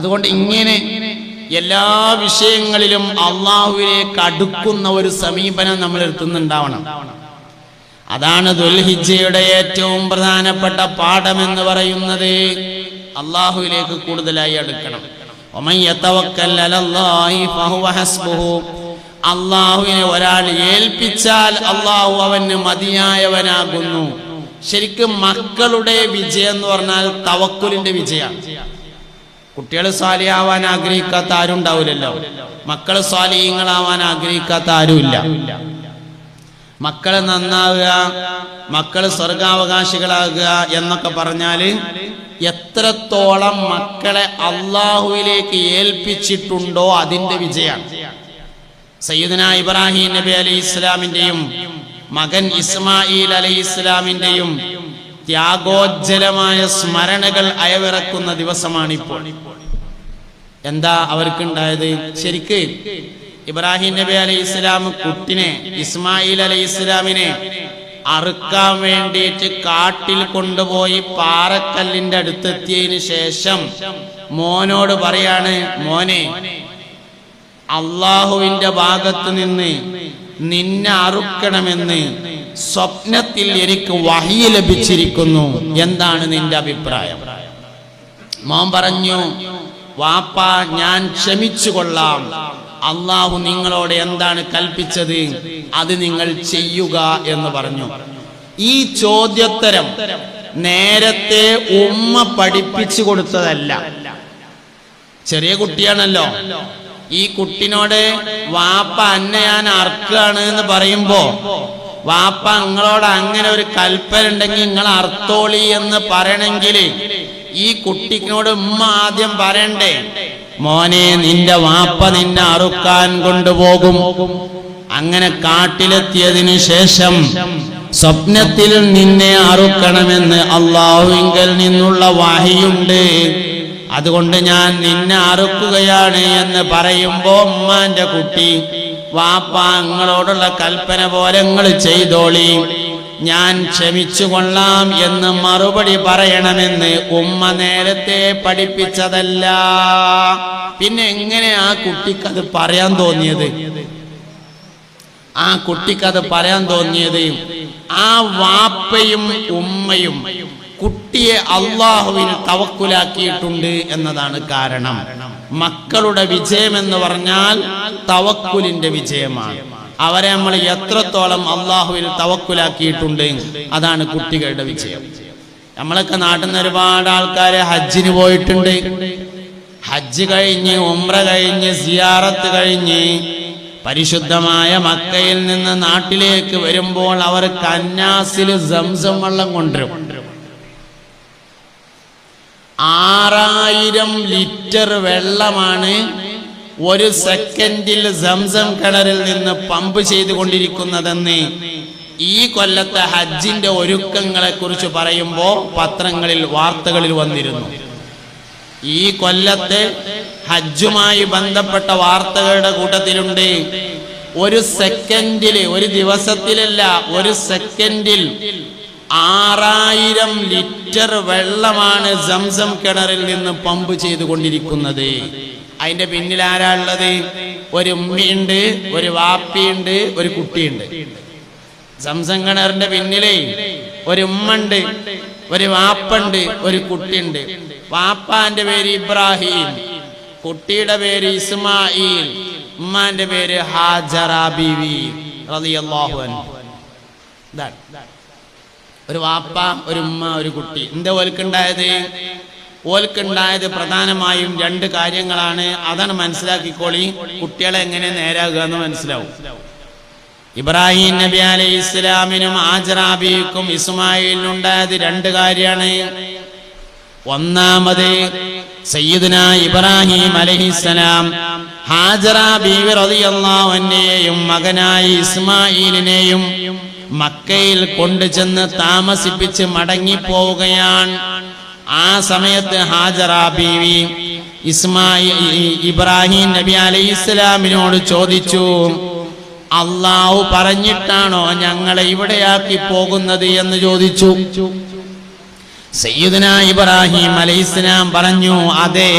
അതുകൊണ്ട് ഇങ്ങനെ എല്ലാ വിഷയങ്ങളിലും അള്ളാഹുവിലേക്ക് അടുക്കുന്ന ഒരു സമീപനം നമ്മൾ എത്തുന്നുണ്ടാവണം. അതാണ് ദുൽഹിജ്ജയുടെ ഏറ്റവും പ്രധാനപ്പെട്ട പാഠമെന്ന് പറയുന്നത്. അള്ളാഹുവിലേക്ക് കൂടുതലായി അടുക്കണം. വമൻ യതവക്കൽ അലല്ലാഹി ഫഹുവ ഹസ്ബുഹു. അള്ളാഹുവിനെ ഒരാൾ ഏൽപ്പിച്ചാൽ അള്ളാഹു അവന് മതിയായവനാകുന്നു. ശരിക്കും മക്കളുടെ വിജയം എന്ന് പറഞ്ഞാൽ തവക്കുലിന്റെ വിജയമാണ്. കുട്ടികൾ സ്വാലിഹാവാൻ ആഗ്രഹിക്കാത്ത ആരും ഉണ്ടാവില്ലല്ലോ. മക്കള് സ്വാലിഹീങ്ങളാവാൻ ആഗ്രഹിക്കാത്ത ആരുമില്ല. മക്കള് നന്നാവുക, മക്കള് സ്വർഗാവകാശികളാകുക എന്നൊക്കെ പറഞ്ഞാല് എത്രത്തോളം മക്കളെ അള്ളാഹുവിലേക്ക് ഏൽപ്പിച്ചിട്ടുണ്ടോ അതിന്റെ വിജയമാണ്. സയ്യിദുനാ ഇബ്രാഹിം നബി അലൈഹി ഇസ്ലാമിന്റെയും മകൻ ഇസ്മായിൽ അലൈഹി ഇസ്ലാമിന്റെയും ത്യാഗോജ്ജലമായ സ്മരണകൾ അയവിറക്കുന്ന ദിവസമാണിപ്പോൾ. എന്താ അവർക്കുണ്ടായത്? ശരിക്ക് ഇബ്രാഹിം നബി അലൈഹി ഇസ്ലാം കുട്ടിനെ, ഇസ്മായിൽ അലൈഹി ഇസ്ലാമിനെ അറുക്കാൻ വേണ്ടിയിട്ട് കാട്ടിൽ കൊണ്ടുപോയി പാറക്കല്ലിന്റെ അടുത്തെത്തിയതിനു ശേഷം മോനോട് പറയാണ്, മോനെ, അള്ളാഹുവിന്റെ ഭാഗത്ത് നിന്ന് നിന്നെ അറുക്കണമെന്ന് സ്വപ്നത്തിൽ എനിക്ക് വഹി ലഭിച്ചിരിക്കുന്നു. എന്താണ് നിന്റെ അഭിപ്രായം? മോൻ പറഞ്ഞു, വാപ്പ, ഞാൻ ക്ഷമിച്ചു കൊള്ളാം. അള്ളാഹു നിങ്ങളോട് എന്താണ് കൽപ്പിച്ചത് അത് നിങ്ങൾ ചെയ്യുക എന്ന് പറഞ്ഞു. ഈ ചോദ്യോത്തരം നേരത്തെ ഉമ്മ പഠിപ്പിച്ചു കൊടുത്തതല്ല. ചെറിയ കുട്ടിയാണല്ലോ. ഈ കുട്ടിനോട് വാപ്പ അന്നെ ഞാൻ അർക്കാണ് എന്ന് പറയുമ്പോ വാപ്പ നിങ്ങളോട് അങ്ങനെ ഒരു കൽപ്പന ഉണ്ടെങ്കിൽ നിങ്ങൾ അർത്തോളി എന്ന് പറയണമെങ്കിൽ ഈ കുട്ടിനോട് ഉമ്മ ആദ്യം പറയണ്ടേ, മോനെ, നിന്റെ വാപ്പ നിന്നെ അറുക്കാൻ കൊണ്ടുപോകും. അങ്ങനെ കാട്ടിലെത്തിയതിനു ശേഷം സ്വപ്നത്തിൽ നിന്നെ അറുക്കണമെന്ന് അള്ളാഹുവിങ്കൽ നിന്നുള്ള വഹിയുണ്ട്, അതുകൊണ്ട് ഞാൻ നിന്നെ അറുക്കുകയാണ് എന്ന് പറയുമ്പോ ഉമ്മാന്റെ കുട്ടി, വാപ്പ നിങ്ങളോടുള്ള കൽപ്പന പോലെ നിങ്ങൾ ചെയ്തോളി, ഞാൻ ക്ഷമിച്ചു കൊള്ളാം എന്ന് മറുപടി പറയണമെന്ന് ഉമ്മ നേരത്തെ പഠിപ്പിച്ചതല്ല. പിന്നെ എങ്ങനെ ആ കുട്ടിക്കത് പറയാൻ തോന്നിയത്? ആ കുട്ടിക്കത് പറയാൻ തോന്നിയത് ആ വാപ്പയും ഉമ്മയും കുട്ടിയെ അള്ളാഹുവിന് തവക്കുലാക്കിയിട്ടുണ്ട് എന്നതാണ് കാരണം. മക്കളുടെ വിജയം എന്ന് പറഞ്ഞാൽ തവക്കുലിന്റെ വിജയമാണ്. അവരെ നമ്മൾ എത്രത്തോളം അള്ളാഹുവിൽ തവക്കുലാക്കിയിട്ടുണ്ട് അതാണ് കുട്ടികളുടെ വിജയം. നമ്മളൊക്കെ നാട്ടിൽ നിന്ന് ഒരുപാട് ആൾക്കാര് ഹജ്ജിന് പോയിട്ടുണ്ട്. ഹജ്ജ് കഴിഞ്ഞ്, ഉംറ കഴിഞ്ഞ്, സിയാറത്ത് കഴിഞ്ഞ് പരിശുദ്ധമായ മക്കയിൽ നിന്ന് നാട്ടിലേക്ക് വരുമ്പോൾ അവർ കന്നാസിൽ സംസം വെള്ളം കൊണ്ടുവരും. 6000 ലിറ്റർ വെള്ളമാണ് ഒരു സെക്കൻഡിൽ സംസം കിണറിൽ നിന്ന് പമ്പ് ചെയ്തുകൊണ്ടിരിക്കുന്നതെന്ന് ഈ കൊല്ലത്തെ ഹജ്ജിന്റെ ഒരുക്കങ്ങളെ കുറിച്ച് പറയുമ്പോൾ പത്രങ്ങളിൽ, വാർത്തകളിൽ വന്നിരുന്നു. ഈ കൊല്ലത്തെ ഹജ്ജുമായി ബന്ധപ്പെട്ട വാർത്തകളുടെ കൂട്ടത്തിലുണ്ട്, ഒരു സെക്കൻഡിൽ, ഒരു ദിവസത്തിലല്ല, ഒരു സെക്കൻഡിൽ 6000 ലിറ്റർ വെള്ളമാണ് സംസം കിണറിൽ നിന്ന് പമ്പ് ചെയ്തുകൊണ്ടിരിക്കുന്നത്. അതിന്റെ പിന്നിൽ ആരാ ഉള്ളത്? ഒരു ഉമ്മയുണ്ട്, ഒരു വാപ്പിയുണ്ട്, ഒരു കുട്ടിയുണ്ട്. സംസം കിണറിന്റെ പിന്നിലേ ഒരു ഉമ്മണ്ട്, ഒരു വാപ്പുണ്ട്, ഒരു കുട്ടിയുണ്ട്. വാപ്പാന്റെ പേര് ഇബ്രാഹിം, കുട്ടിയുടെ പേര് ഇസ്മായിൽ, ഉമ്മാന്റെ പേര് ഹാജറ ബീവി റളിയല്ലാഹു അൻഹ. ഒരു വാപ്പ, ഒരു ഉമ്മ, ഒരു കുട്ടി. എന്താ ഓൽക്കുണ്ടായത്? ഓൽക്കുണ്ടായത് പ്രധാനമായും 2 കാര്യങ്ങളാണ്. അതാണ് മനസ്സിലാക്കിക്കോളി, കുട്ടികളെ എങ്ങനെ നേരാകുക എന്ന് മനസ്സിലാവും. ഇബ്രാഹിം നബി അലൈഹി ഇസ്ലാമിനും ഹാജറ ബീവിക്കും ഇസ്മായിലിനുണ്ടായത് 2 കാര്യമാണ്. ഒന്നാമത്, സയ്യിദുനാ ഇബ്രാഹിം അലൈഹിസ്സലാം ഹാജറ ബീവി റളിയല്ലാഹു അൻഹയെയും മകനായ ഇസ്മായിലിനെയും മക്കയിൽ കൊണ്ടുചെന്ന് താമസിപ്പിച്ച് മടങ്ങിപ്പോവുകയാണ്. ആ സമയത്ത് ഹാജറ ബീവി ഇബ്രാഹിം നബി അലൈഹി ഇസ്ലാമിനോട് ചോദിച്ചു, അള്ളാഹു പറഞ്ഞിട്ടാണോ ഞങ്ങളെ ഇവിടെയാക്കി പോകുന്നത് എന്ന് ചോദിച്ചു. സയ്യിദുനാ ഇബ്രാഹിം അലൈഹിസ്സലാം പറഞ്ഞു, അതെ,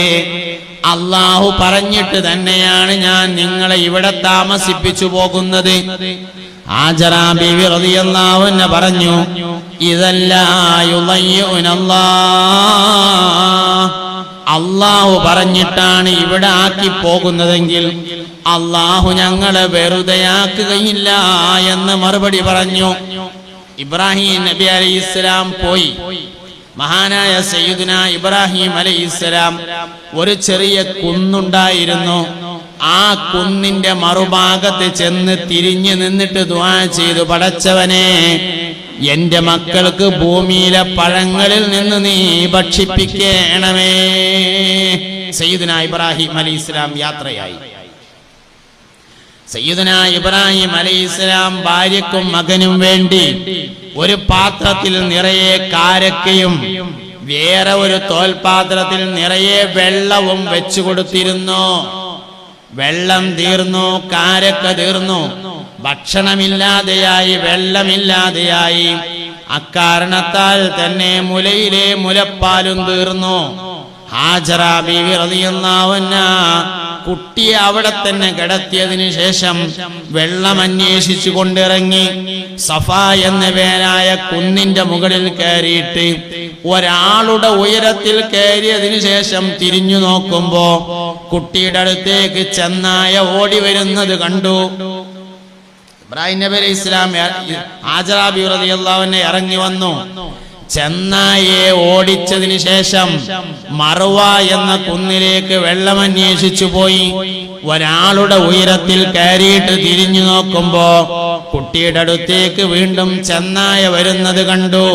അള്ളാഹു പറഞ്ഞിട്ട് തന്നെയാണ് ഞാൻ നിങ്ങളെ ഇവിടെ താമസിപ്പിച്ചു പോകുന്നത്. ഹാജറ ബീവി റളിയല്ലാഹു അൻഹ പറഞ്ഞു, ഇദല്ലാ യുളയ്യുനല്ലാഹ്, അള്ളാഹു പറഞ്ഞിട്ടാണ് ഇവിടെ ആക്കി പോകുന്നതെങ്കിൽ അള്ളാഹു ഞങ്ങളെ വെറുതെയാക്കുകയില്ല എന്ന് മറുപടി പറഞ്ഞു. ഇബ്രാഹിം നബി അലൈഹിസ്സലാം പോയി. മഹാനായ സയ്യിദുനാ ഇബ്രാഹിം അലൈഹിസ്സലാം ഒരു ചെറിയ കുന്നുണ്ടായിരുന്നു. ആ കുന്നിന്റെ മറുഭാഗത്ത് ചെന്ന് തിരിഞ്ഞു നിന്നിട്ട് ദുആ ചെയ്തു, പടച്ചവനെ, എന്റെ മക്കൾക്ക് ഭൂമിയിലെ പഴങ്ങളിൽ നിന്ന് നീ ഭക്ഷിപ്പിക്കണമേ. സയ്യിദുനാ ഇബ്രാഹിം അലൈഹിസ്സലാം യാത്രയായി. സയ്യിദുനാ ഇബ്രാഹിം അലൈഹിസ്സലാം ഭാര്യക്കും മകനും വേണ്ടി ഒരു പാത്രത്തിൽ നിറയെ കാരക്കയും വേറെ ഒരു തോൽപാത്രത്തിൽ നിറയെ വെള്ളവും വെച്ചു കൊടുത്തിരുന്നു. വെള്ളം തീർന്നു, കാരക്ക തീർന്നു, ഭക്ഷണമില്ലാതെയായി, വെള്ളമില്ലാതെയായി. അക്കാരണത്താൽ തന്നെ മുലയിലെ മുലപ്പാലും തീർന്നു. ഹാജറ ബീവി റളിയല്ലാഹു അൻഹാ കുട്ടിയെ അവിടെ തന്നെ കിടത്തിയതിനു ശേഷം വെള്ളം അന്വേഷിച്ചു കൊണ്ടിറങ്ങി. സഫ എന്ന പേരായ കുന്നിന്റെ മുകളിൽ കയറിയിട്ട് ഒരാളുടെ ഉയരത്തിൽ കയറിയതിനു ശേഷം തിരിഞ്ഞു നോക്കുമ്പോ കുട്ടിയുടെ അടുത്തേക്ക് ചെന്നായ ഓടി വരുന്നത് കണ്ടു. ഇബ്രാഹിം നബി അലൈഹിസ്സലാം ഹാജറ ബീവി റളിയല്ലാഹു അൻഹ ഇറങ്ങി വന്നു. ചെന്നായെ ഓടിച്ചതിന് ശേഷം മറുവ എന്ന കുന്നിലേക്ക് വെള്ളമന്വേഷിച്ചു പോയി. ഒരാളുടെ ഉയരത്തിൽ കയറിയിട്ട് തിരിഞ്ഞു നോക്കുമ്പോ കുട്ടിയുടെ അടുത്തേക്ക് വീണ്ടും ചെന്നായ വരുന്നത് കണ്ടു.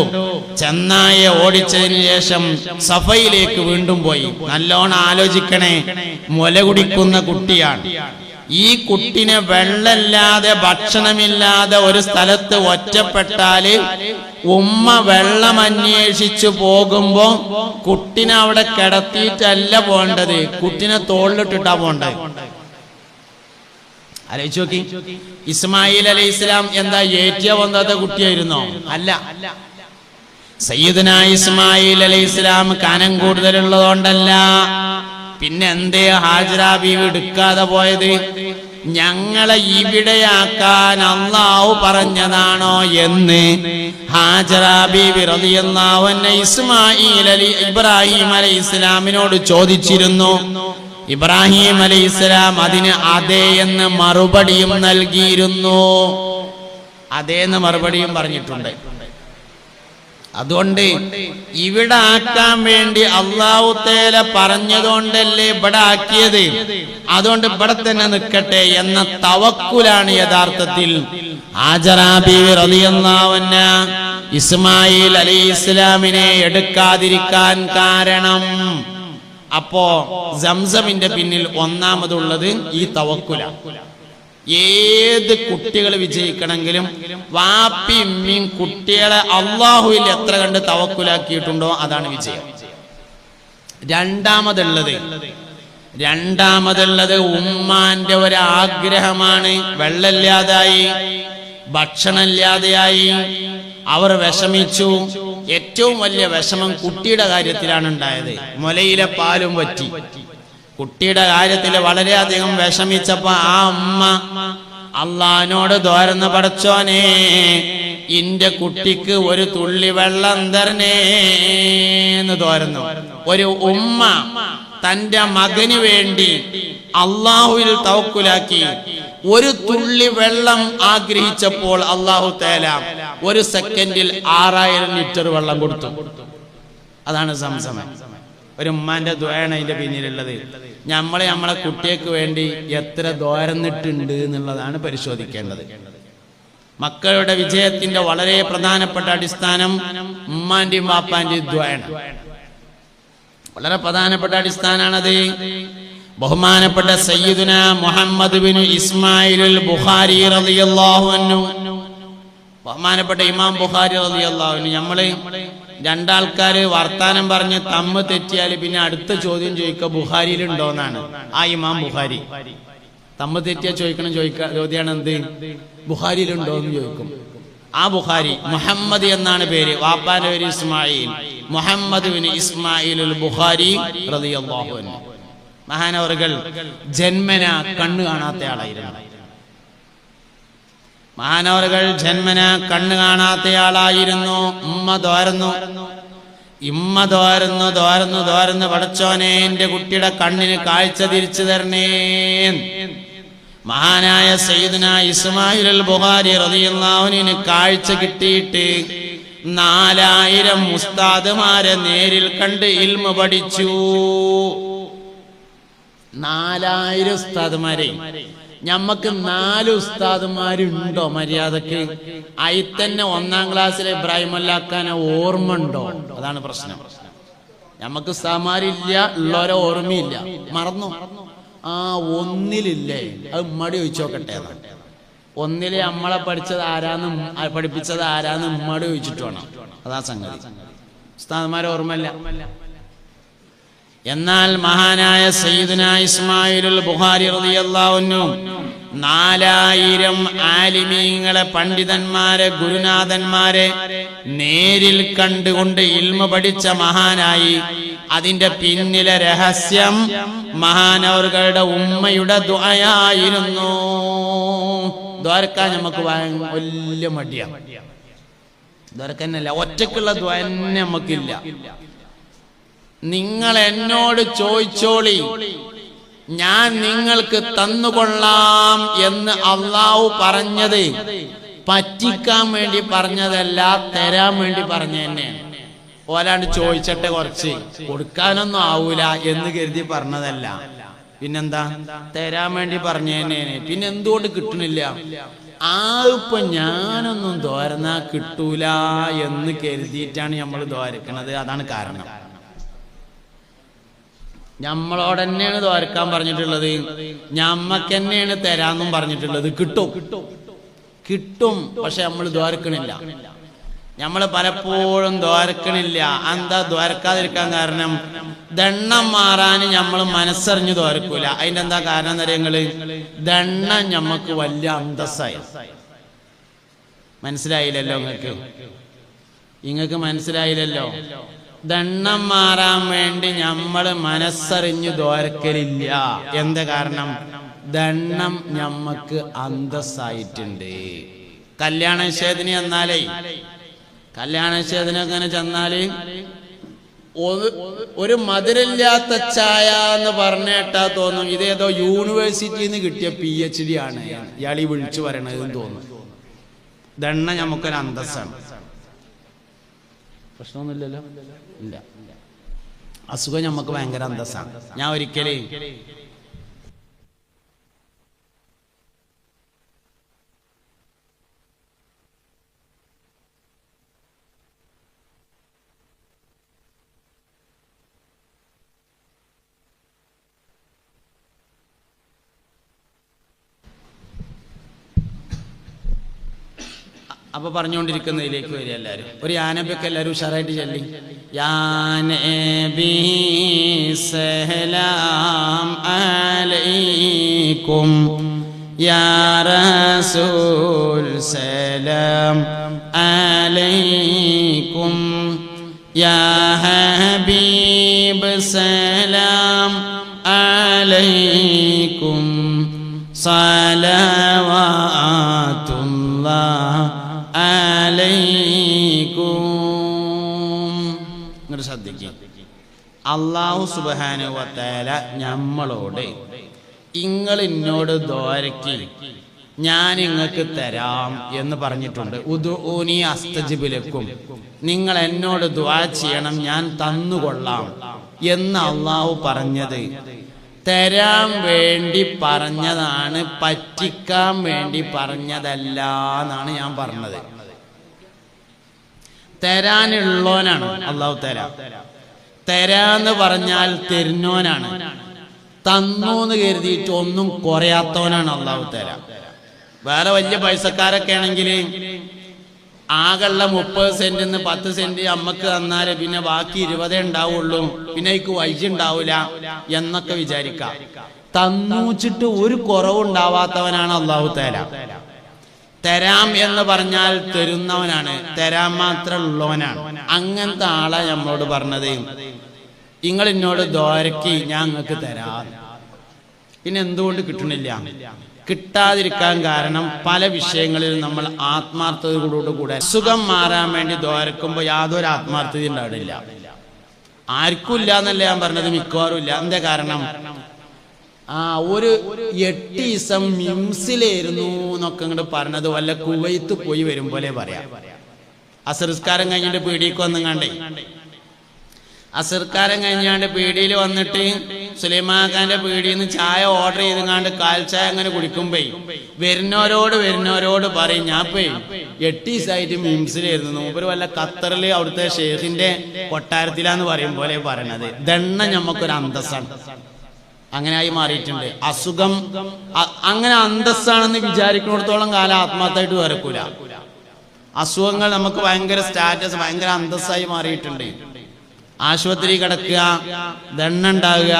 ചെന്നായെ ഓടിച്ചതിന് ശേഷം സഫയിലേക്ക് വീണ്ടും പോയി. നല്ലോണം ആലോചിക്കണേ, മുല കുടിക്കുന്ന കുട്ടിയാണ്. ഈ കുട്ടിനെ വെള്ളമില്ലാതെ, ഭക്ഷണമില്ലാതെ ഒരു സ്ഥലത്ത് ഒറ്റപ്പെട്ടാല് ഉമ്മ വെള്ളം അന്വേഷിച്ചു പോകുമ്പോ കുട്ടിനെ അവിടെ കിടത്തിയിട്ടല്ല പോണ്ടത്, കുട്ടിനെ തോളിലിട്ടിട്ടാ പോണ്ടത്. ആലോചിച്ച് നോക്കി. ഇസ്മായിൽ അലൈഹിസ്സലാം എന്താ ഏറ്റിയ വന്നാത്ത കുട്ടിയായിരുന്നോ? അല്ല. സയ്യിദുനാ ഇസ്മായിൽ അലൈഹിസ്സലാം കനം കൂടുതലുള്ളതുകൊണ്ടല്ല. പിന്നെ എന്തേ ഹാജറ ബീവി എടുക്കാതെ പോയത്? ഞങ്ങളെ ഇവിടെയാക്കാൻ അല്ലാഹു പറഞ്ഞതാണോ എന്ന് ഹാജറ ബീവി റളിയല്ലാഹു അൻഹ ഇബ്രാഹിം അലൈഹിസ്സലാമിനോട് ചോദിച്ചിരുന്നു. ഇബ്രാഹിം അലൈഹിസ്സലാം അതിന് അതേ എന്ന് മറുപടിയും നൽകിയിരുന്നു. അതേന്ന് മറുപടിയും പറഞ്ഞിട്ടുണ്ട്. അതുകൊണ്ട് ഇവിടെ ആക്കാൻ വേണ്ടി അല്ലാഹു തആല പറഞ്ഞതുകൊണ്ടല്ലേ ഇവിടെ ആക്കിയത്. അതുകൊണ്ട് ഇവിടെ തന്നെ നിൽക്കട്ടെ എന്ന തവക്കുലാണ് യഥാർത്ഥത്തിൽ ഹാജറ ബീവി റളിയല്ലാഹു അൻഹ ഇസ്മായിൽ അലൈഹിസ്സലാമിനെ എടുക്കാതിരിക്കാൻ കാരണം. അപ്പോ സംസമിന്റെ പിന്നിൽ ഒന്നാമതുള്ളത് ഈ തവക്കുലാണ്. ഏത് കുട്ടികൾ വിജയിക്കണമെങ്കിലും വാപ്പിയും കുട്ടികളെ അള്ളാഹുവിൽ എത്ര കണ്ട് തവക്കുലാക്കിയിട്ടുണ്ടോ അതാണ് വിജയം. രണ്ടാമതുള്ളത് ഉമ്മാന്റെ ഒരു ആഗ്രഹമാണ്. വെള്ളമില്ലാതായി, ഭക്ഷണമില്ലാതെയായി, അവർ വിഷമിച്ചു. ഏറ്റവും വലിയ വിഷമം കുട്ടിയുടെ കാര്യത്തിലാണ് ഉണ്ടായത്. മുലയിലെ പാലും വറ്റി. കുട്ടിയുടെ കാര്യത്തിൽ വളരെയധികം വിഷമിച്ചപ്പോ ആ ഉമ്മ അള്ളാഹിനോട് ദ്വാരന്ന്, പടച്ചോനെ, ഇന്റെ കുട്ടിക്ക് ഒരു തുള്ളി വെള്ളം തരണേന്ന് ദ്വാരന്നു. ഒരു ഉമ്മ തന്റെ മകന് വേണ്ടി അള്ളാഹുവിൽ തവക്കുലാക്കി ഒരു തുള്ളി വെള്ളം ആഗ്രഹിച്ചപ്പോൾ അള്ളാഹു തആല ഒരു സെക്കൻഡിൽ 6000 ലിറ്റർ വെള്ളം കൊടുത്തു. അതാണ് സംസം. ഒരു ഉമ്മാന്റെ ദ്വായാണ് അതിന്റെ പിന്നിലുള്ളത്. നമ്മളെ കുട്ടിക്ക് വേണ്ടി എത്ര ദ്വാരന്നിട്ടുണ്ട് എന്നുള്ളതാണ് പരിശോധിക്കേണ്ടത്. മക്കളുടെ വിജയത്തിന്റെ വളരെ പ്രധാനപ്പെട്ട അടിസ്ഥാനം ഉമ്മാന്റെയും വാപ്പാന്റെയും ദ്വായാണ്. വളരെ പ്രധാനപ്പെട്ട അടിസ്ഥാനാണത്. ബഹുമാനപ്പെട്ട സയ്യിദുനാ മുഹമ്മദ് ബിൻ ഇസ്മായിലുൽ ബുഖാരി റളിയല്ലാഹു അൻഹു, ബഹുമാനപ്പെട്ട ഇമാം ബുഖാരി റളിയല്ലാഹു അൻഹു, നമ്മള് രണ്ടാൾക്കാര് വർത്താനം പറഞ്ഞ് തമ്മ് തെറ്റിയാല് പിന്നെ അടുത്ത ചോദ്യം ചോദിക്കുക ബുഖാരിയിലുണ്ടോന്നാണ്. ആ ഇമാം ബുഖാരി തമ്മ് തെറ്റിയാ ചോദ്യമാണ് എന്ത്? ബുഖാരിയിലുണ്ടോ എന്ന് ചോദിക്കും. ആ ബുഖാരി മുഹമ്മദ് എന്നാണ് പേര്, വാപ്പാന്റെ പേര് ഇസ്മായിൽ, മുഹമ്മദ് ബിൻ ഇസ്മായിലുൽ ബുഖാരി റളിയല്ലാഹു അൻഹു. മഹാനവറുകൾ ജന്മന കണ്ണ് കാണാത്ത ആളായിരുന്നു. മഹാനവറുകൾ ജന്മന കണ്ണ് കാണാത്തയാളായിരുന്നു. ഉമ്മ ദ്വാരന്നു പടച്ചോനെ എന്റെ കുട്ടിയുടെ കണ്ണിന് കാഴ്ച തിരിച്ചു തരണേ. മഹാനായ സയ്യിദുനാ ഇസ്മായിൽ അൽ ബുഖാരി റളിയല്ലാഹു അൻഹു കാഴ്ച കിട്ടിയിട്ട് 4000 ഉസ്താദുമാരെ നേരിൽ കണ്ട് ഇൽമു പഠിച്ചു. 4000 ഉസ്താദുമാരെ. ഞമ്മക്ക് 4 ഉസ്താദുമാരുണ്ടോ മര്യാദക്ക്? ആയി തന്നെ 1ാം ക്ലാസ്സിലെ ഇബ്രാഹിം അല്ലാക്കാനെ ഓർമ്മ ഉണ്ടോ? അതാണ് പ്രശ്നം. ഞമ്മക്ക് ഉസ്താദുമാരില്ല, ഉള്ളവരെ ഓർമ്മയില്ല, മറന്നു. ഒന്നിലില്ലേ? അത് ഉമ്മടി ചോദിച്ചോക്കട്ടെ. 1ല് നമ്മളെ പഠിപ്പിച്ചത് ആരാന്ന് ഉമ്മടി ചോദിച്ചിട്ട് വേണം. അതാ സംഗതി. ഉസ്താദുമാരെ ഓർമ്മയില്ല. എന്നാൽ മഹാനായ സയ്യിദുനാ ഇസ്മായിലുൽ ബുഖാരി റളിയല്ലാഹു അൻഹു 4000 ആലിമീങ്ങളെ, പണ്ഡിതന്മാരെ, ഗുരുനാഥന്മാരെ നേരിൽ കണ്ടുകൊണ്ട് ഇൽമു പഠിച്ച മഹാനായി. അതിന്റെ പിന്നിലെ രഹസ്യം മഹാനവറുകളുടെ ഉമ്മയുടെ ദുആയായിരുന്നു. ദ്വാരക്കാൻ നമുക്ക് വലിയ മടിയാണ്. ദ്വാരക്കന്നല്ല, ഒറ്റക്കുള്ള ദ്വാ തന്നെ നമുക്കില്ല. നിങ്ങൾ എന്നോട് ചോദിച്ചോളി, ഞാൻ നിങ്ങൾക്ക് തന്നുകൊള്ളാം എന്ന് അള്ളാഹു പറഞ്ഞത് പറ്റിക്കാൻ വേണ്ടി പറഞ്ഞതല്ല, തരാൻ വേണ്ടി പറഞ്ഞ തന്നെയാണ്. ഓലാണ്ട് ചോദിച്ചിട്ട് കുറച്ച് കൊടുക്കാനൊന്നും ആവൂല എന്ന് കരുതി പറഞ്ഞതല്ല. പിന്നെന്താ? തരാൻ വേണ്ടി പറഞ്ഞു തന്നെയാണ്. പിന്നെ എന്തുകൊണ്ട് കിട്ടണില്ല? ഇപ്പൊ ഞാനൊന്നും ദ്വാരന്നാ കിട്ടൂല എന്ന് കരുതിയിട്ടാണ് നമ്മൾ ദ്വാരക്കണത്. അതാണ് കാരണം. നമ്മളോട് തന്നെയാണ് ദ്വാരക്കാൻ പറഞ്ഞിട്ടുള്ളത്, ഞമ്മക്ക് തന്നെയാണ് തരാന്നും പറഞ്ഞിട്ടുള്ളത്. കിട്ടും, പക്ഷെ നമ്മൾ ദ്വാരക്കണില്ല. നമ്മൾ പലപ്പോഴും ദ്വാരക്കണില്ല. എന്താ ദ്വാരക്കാതിരിക്കാൻ കാരണം? ദണ്ണം മാറാൻ നമ്മൾ മനസ്സറിഞ്ഞ് ദ്വാരക്കൂല. അതിന്റെ എന്താ കാരണം എന്നറിയങ്ങള്? ദണ്ണം ഞമ്മക്ക് വലിയ അന്തസ്സായി. മനസ്സിലായില്ലല്ലോ നിങ്ങൾക്ക് മനസ്സിലായില്ലല്ലോ. ദണ്ണം മാറാൻ വേണ്ടി നമ്മൾ മനസ്സറിഞ്ഞു ദ്വാരക്കലില്ല. എന്താ കാരണം? ദണ്ണം ഞമ്മക്ക് അന്തസ്സായിട്ടുണ്ട്. കല്യാണ നിഷേധന എന്നാലേ, കല്യാണ നിഷേധനങ്ങനെ ചെന്നാല് ഒരു മധുരമില്ലാത്ത ചായ എന്ന് പറഞ്ഞേട്ടാ തോന്നും ഇതേതോ യൂണിവേഴ്സിറ്റിന്ന് കിട്ടിയ PhD ആണ് ഇയാളീ വിളിച്ചു പറയണതെന്ന് തോന്നും. ദണ്ണ ഞമ്മക്കൊരു അന്തസ്സാണ്. പ്രശ്നമൊന്നുമില്ലല്ലോ? ഇല്ല. അസുഖം ഞമ്മക്ക് ഭയങ്കര അന്തസ്സാണ്. ഞാൻ ഒരിക്കലേ അപ്പൊ പറഞ്ഞുകൊണ്ടിരിക്കുന്നതിലേക്ക് വരിക എല്ലാവരും. ഒരു യാനബിയൊക്കെ എല്ലാവരും ഉഷാറായിട്ട് ചൊല്ലി. യാ നബി സലാം അലൈക്കും, യാ റസൂൽ സലാം അലൈക്കും, യാ ഹബീബ് സലാം അലൈക്കും, സലവാത്തുല്ലാഹ് ഇങ്ങോട്ട് ശ്രദ്ധിക്കുക. അല്ലാഹു സുബ്ഹാനഹു വ തആല നമ്മളോട് നിങ്ങൾ എന്നോട് ദ്വാരക്കി ഞാൻ നിങ്ങൾക്ക് തരാം എന്ന് പറഞ്ഞിട്ടുണ്ട്. ഉദ്ഊനി അസ്തജിബ് ലക്കും, നിങ്ങൾ എന്നോട് ദുആ ചെയ്യണം ഞാൻ തന്നുകൊള്ളാം എന്ന് അല്ലാഹു പറഞ്ഞത് തരാൻ വേണ്ടി പറഞ്ഞതാണ്, പറ്റിക്കാൻ വേണ്ടി പറഞ്ഞതല്ല എന്നാണ് ഞാൻ പറഞ്ഞത്. തരാനുള്ളവനാണ് അല്ലാഹു തആല. തരാന്ന് പറഞ്ഞാൽ തരുന്നവനാണ്. തന്നൂന്ന് കരുതിയിട്ട് ഒന്നും കുറയാത്തവനാണ് അല്ലാഹു തആല. വേറെ വലിയ പൈസക്കാരൊക്കെ ആണെങ്കിൽ ആകെയുള്ള 30 സെന്റിന്ന് 10 സെന്റ് അമ്മക്ക് തന്നാല് പിന്നെ ബാക്കി 20 ഉണ്ടാവുള്ളൂ, പിന്നെ എനിക്ക് വൈദ്യ ഉണ്ടാവൂല എന്നൊക്കെ വിചാരിക്കാം. തന്നൂച്ചിട്ട് ഒരു കുറവുണ്ടാവാത്തവനാണ് അല്ലാഹു തആല. തരാം എന്ന് പറഞ്ഞാൽ തരുന്നവനാണ്, തരാൻ മാത്രം ഉള്ളവനാണ്. അങ്ങനത്തെ ആളെ നമ്മളോട് പറഞ്ഞത് നിങ്ങൾ എന്നോട് ദ്വാരക്ക് ഞാൻ നിങ്ങൾക്ക് തരാം. പിന്നെ എന്തുകൊണ്ട് കിട്ടണില്ല? കിട്ടാതിരിക്കാൻ കാരണം പല വിഷയങ്ങളിലും നമ്മൾ ആത്മാർത്ഥതയോടുകൂടെ അസുഖം മാറാൻ വേണ്ടി ദ്വാരക്കുമ്പോൾ യാതൊരു ആത്മാർത്ഥത ഉണ്ടാവില്ല. ആർക്കും ഇല്ല എന്നല്ല ഞാൻ പറഞ്ഞത്, മിക്കവാറും ഇല്ല. എന്താ കാരണം? ഒരു 8 ദിവസം മിംസിലായിരുന്നു എന്നൊക്കെ ഇങ്ങോട്ട് പറഞ്ഞത് വല്ല കുവൈത്ത് പോയി വരും പോലെ പറയാം. അസർസ്കാരം കഴിഞ്ഞിട്ട് പീടിക്ക് വന്നുങ്ങാണ്ടേ, അസർക്കാരം കഴിഞ്ഞാണ്ട് പീടിയിൽ വന്നിട്ട് സുലൈമാഖാന്റെ പീടിയിൽ നിന്ന് ചായ ഓർഡർ ചെയ്തുങ്ങാണ്ട് കാൽ ചായ അങ്ങനെ കുടിക്കുമ്പോ വരുന്നവരോട് പറയും, ഞാൻ പോയി 8 ദിവസമായിട്ട് മിംസിലായിരുന്നു. മൂപ്പര് വല്ല ഖത്തറില് അവിടുത്തെ ഷേഖിന്റെ കൊട്ടാരത്തിലാന്ന് പറയും പോലെ പറയണത്. ദണ്ണ ഞമ്മക്കൊരു അന്തസ്സാണ്. അങ്ങനെ ആയി മാറിയിട്ടുണ്ട്. അസുഖം അങ്ങനെ അന്തസ്സാണെന്ന് വിചാരിക്കുന്നിടത്തോളം കാലം ആത്മാർത്ഥമായിട്ട് വരക്കൂല. അസുഖങ്ങൾ നമുക്ക് ഭയങ്കര സ്റ്റാറ്റസ്, ഭയങ്കര അന്തസ്സായി മാറിയിട്ടുണ്ട്. ആശുപത്രി കിടക്കുക, ദണ്ണുണ്ടാകുക,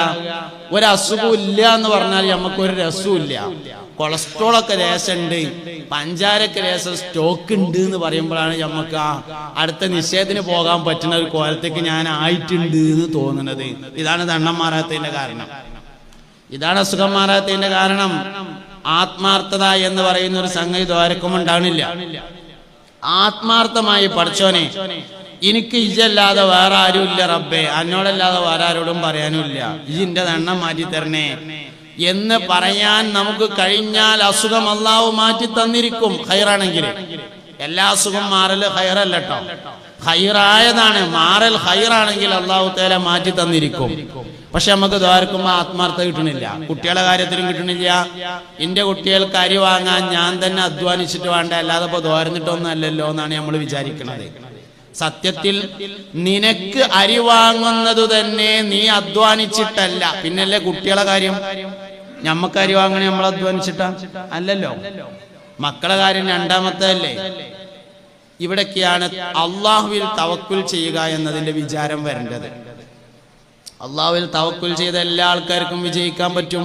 ഒരസുഖവും ഇല്ല എന്ന് പറഞ്ഞാൽ നമുക്കൊരു രസവും ഇല്ല. കൊളസ്ട്രോളൊക്കെ ലേശമുണ്ട്, പഞ്ചാരക്ക് ലേശം സ്റ്റോക്ക് ഉണ്ട് എന്ന് പറയുമ്പോഴാണ് നമുക്ക് അടുത്ത നിശ്ചയത്തിന് പോകാൻ പറ്റുന്ന ഒരു കോലത്തേക്ക് ഞാൻ ആയിട്ടുണ്ട് എന്ന് തോന്നുന്നത്. ഇതാണ് ദണ്ണം മാറാത്തതിന്റെ കാരണം, ഇതാണ് അസുഖം മാറാത്തതിന്റെ കാരണം. ആത്മാർത്ഥത എന്ന് പറയുന്ന ഒരു സംഗതി ദ്വാരക്കും ഉണ്ടാകണില്ല. ആത്മാർത്ഥമായി പഠിച്ചോനെ, എനിക്ക് ഇജല്ലാതെ വേറെ ആരും ഇല്ല റബ്ബേ, എന്നോടല്ലാതെ വേറെ ആരോടും പറയാനുമില്ല, ഇജിന്റെ ദണ്ണം മാറ്റി തരണേ എന്ന് പറയാൻ നമുക്ക് കഴിഞ്ഞാൽ അസുഖം അല്ലാഹു മാറ്റി തന്നിരിക്കും. ഹൈറാണെങ്കിൽ എല്ലാ അസുഖം മാറല് ഹൈറല്ല കേട്ടോ, ഹൈറായതാണ്. മാറൽ ഹൈറാണെങ്കിൽ അല്ലാഹു തആല മാറ്റി തന്നിരിക്കും. പക്ഷെ നമുക്ക് ദ്വാരക്കുമ്പോ ആത്മാർത്ഥത കിട്ടണില്ല. കുട്ടികളുടെ കാര്യത്തിലും കിട്ടണില്ല. എന്റെ കുട്ടികൾക്ക് അരി വാങ്ങാൻ ഞാൻ തന്നെ അധ്വാനിച്ചിട്ട് വേണ്ട, അല്ലാതെ ഇപ്പൊ ദ്വാരന്നിട്ടൊന്നും അല്ലല്ലോ എന്നാണ് നമ്മൾ വിചാരിക്കുന്നത്. സത്യത്തിൽ നിനക്ക് അരി വാങ്ങുന്നത് തന്നെ നീ അധ്വാനിച്ചിട്ടല്ല, പിന്നല്ലേ കുട്ടികളെ കാര്യം. ഞമ്മക്ക് അരി വാങ്ങണേ നമ്മൾ അധ്വാനിച്ചിട്ടാ അല്ലല്ലോ. മക്കളെ കാര്യം രണ്ടാമത്തെ അല്ലേ. ഇവിടൊക്കെയാണ് അള്ളാഹുവിൽ തവക്കുൽ ചെയ്യുക എന്നതിന്റെ വിചാരം വരേണ്ടത്. അള്ളാഹുവിൽ തവക്കുൽ ചെയ്ത എല്ലാ ആൾക്കാർക്കും വിജയിക്കാൻ പറ്റും.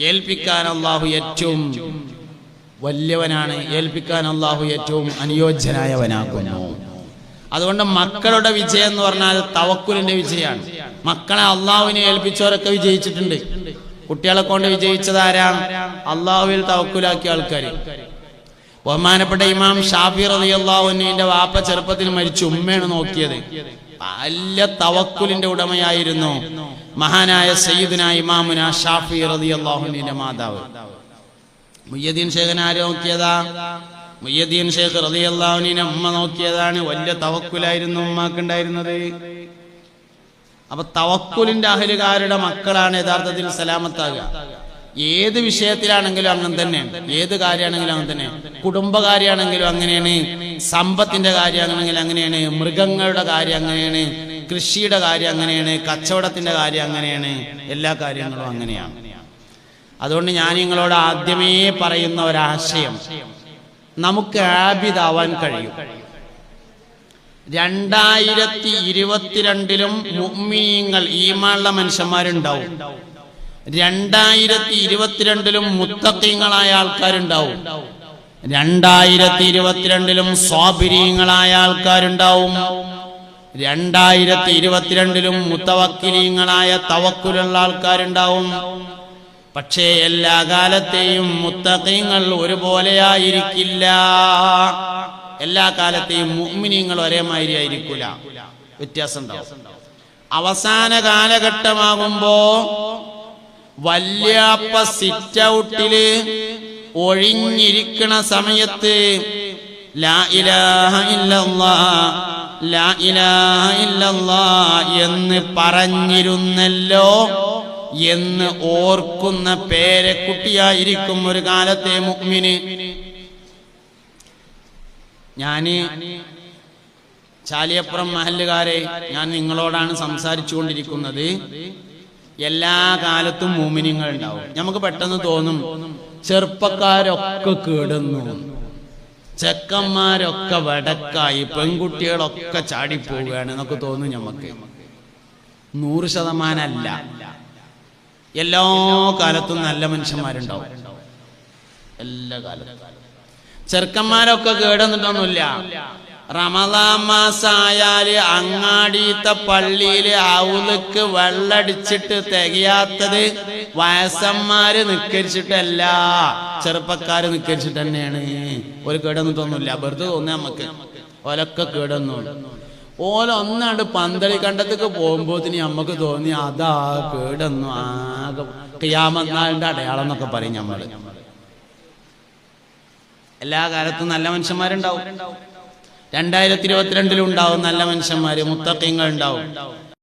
ഏൽപ്പിക്കാൻ അള്ളാഹു ഏറ്റവും വലിയവനാണ്, ഏൽപ്പിക്കാൻ അള്ളാഹു ഏറ്റവും അനുയോജ്യനായവനാകുന്നു. അതുകൊണ്ട് മക്കളുടെ വിജയം എന്ന് പറഞ്ഞാൽ തവക്കുലിന്റെ വിജയമാണ്. മക്കളെ അള്ളാഹുവിനെ ഏൽപ്പിച്ചവരൊക്കെ വിജയിച്ചിട്ടുണ്ട്. കുട്ടികളെ കൊണ്ട് വിജയിച്ചതാരാ? അള്ളാഹുവിൽ തവക്കുലാക്കിയ ആൾക്കാർ. ബഹുമാനപ്പെട്ട ഇമാം ഷാഫി റളിയല്ലാഹു അൻഹുവിന്റെ വാപ്പ ചെറുപ്പത്തിൽ മരിച്ചു, ഉമ്മയാണ് നോക്കിയത്. വലിയ തവക്കുലിന്റെ ഉടമയായിരുന്നു മഹാനായ സയ്യിദുന ഇമാമുന ഷാഫി റളിയല്ലാഹു അൻഹുവിന്റെ മാതാവ്. മുയ്യദ്ദീൻ ശേഖനെ ആര് നോക്കിയതാ? മുയ്യദ്ദീൻ ശേഖ് റളിയല്ലാഹു അൻഹുവിനെ ഉമ്മ നോക്കിയതാണ്. വലിയ തവക്കുലായിരുന്നു ഉമ്മാക്കുണ്ടായിരുന്നത്. അപ്പൊ തവക്കുലിന്റെ അഹലുകാരുടെ മക്കളാണ് യഥാർത്ഥത്തിൽ സലാമത്താകുക. ഏത് വിഷയത്തിലാണെങ്കിലും അങ്ങനെ തന്നെയാണ്, ഏത് കാര്യമാണെങ്കിലും അങ്ങനെ തന്നെയാണ്. കുടുംബകാര്യാണെങ്കിലും അങ്ങനെയാണ്, സമ്പത്തിന്റെ കാര്യമാണെങ്കിലും അങ്ങനെയാണ്, മൃഗങ്ങളുടെ കാര്യം അങ്ങനെയാണ്, കൃഷിയുടെ കാര്യം അങ്ങനെയാണ്, കച്ചവടത്തിന്റെ കാര്യം അങ്ങനെയാണ്, എല്ലാ കാര്യങ്ങളും അങ്ങനെയാണ്. അതുകൊണ്ട് ഞാൻ നിങ്ങളോട് ആദ്യമേ പറയുന്ന ഒരാശയം, നമുക്ക് ആബിദാവാൻ കഴിയും. 2022 മുഅ്മിനീങ്ങൾ ഈമാനുള്ള മനുഷ്യന്മാരുണ്ടാവും. 2022 മുത്തഖീങ്ങളായ ആൾക്കാരുണ്ടാവും. 2022 സ്വാബിരീങ്ങളായ ആൾക്കാരുണ്ടാവും. 2022 മുത്തവക്കിലീങ്ങളായ തവക്കുലുള്ള ആൾക്കാരുണ്ടാവും. പക്ഷേ എല്ലാ കാലത്തെയും മുത്തഖീങ്ങൾ ഒരുപോലെയായിരിക്കില്ല. എല്ലാ കാലത്തെയും മുഅ്മിനീങ്ങൾ ഒരേമാതിരി ആയിരിക്കില്ല, വ്യത്യാസം ഉണ്ടാവും. അവസാന കാലഘട്ടമാകുമ്പോ വല്യാപ്പ സിറ്റ് ഔട്ടില് ഒഴിഞ്ഞിരിക്കണ സമയത്ത് ലാ ഇലാഹ ഇല്ലല്ലാഹ് ലാ ഇലാഹ ഇല്ലല്ലാഹ് എന്ന് പറഞ്ഞിരുന്നല്ലോ എന്ന് ഓർക്കുന്ന പേരക്കുട്ടിയായിരിക്കും ഒരു കാലത്തെ മുഅ്മിന്. ഞാന് ചാലിയപ്പുറം മഹല്ലുകാരെ, ഞാൻ നിങ്ങളോടാണ് സംസാരിച്ചു കൊണ്ടിരിക്കുന്നത്. എല്ലാ കാലത്തും മുഅ്മിനീങ്ങൾ ഉണ്ടാവും. നമുക്ക് പെട്ടെന്ന് തോന്നും ചെറുപ്പക്കാരൊക്കെ കേടുന്നു, ചെക്കന്മാരൊക്കെ വടക്കായി, പെൺകുട്ടികളൊക്കെ ചാടിപ്പോവുകയാണ് എന്നൊക്കെ തോന്നും. നമുക്ക് 100% അല്ല. എല്ലാ കാലത്തും നല്ല മനുഷ്യന്മാരുണ്ടാവും, എല്ലാ കാലത്തും. ചെറുക്കന്മാരൊക്കെ കേടന്നിട്ടൊന്നുമില്ല. റമദാൻ മാസായാല് അങ്ങാടിയത്തെ പള്ളിയില് ഔലക്ക് വെള്ളടിച്ചിട്ട് തികയാത്തത് വയസ്സന്മാര് നിക്കരിച്ചിട്ടല്ല, ചെറുപ്പക്കാര് നിക്കരിച്ചിട്ട് തന്നെയാണ്. ഒരു കേടന്നിട്ടൊന്നുമില്ല. വെറുതെ തോന്നുക നമുക്ക് ഓലൊക്കെ കേടന്നു. ഓലൊന്നാണ്ട് പന്തളി കണ്ടത്തേക്ക് പോകുമ്പോത്തിന് നമ്മക്ക് തോന്നി അതാ കേടന്നു, ആകെ ഖിയാമത്ത് നാളിന്റെ അടയാളം എന്നൊക്കെ പറയും നമ്മള്. എല്ലാ കാലത്തും നല്ല മനുഷ്യന്മാരുണ്ടാവും. 2022 ഉണ്ടാവും നല്ല മനുഷ്യന്മാര്, മുത്തഖീങ്ങൾ ഉണ്ടാവും.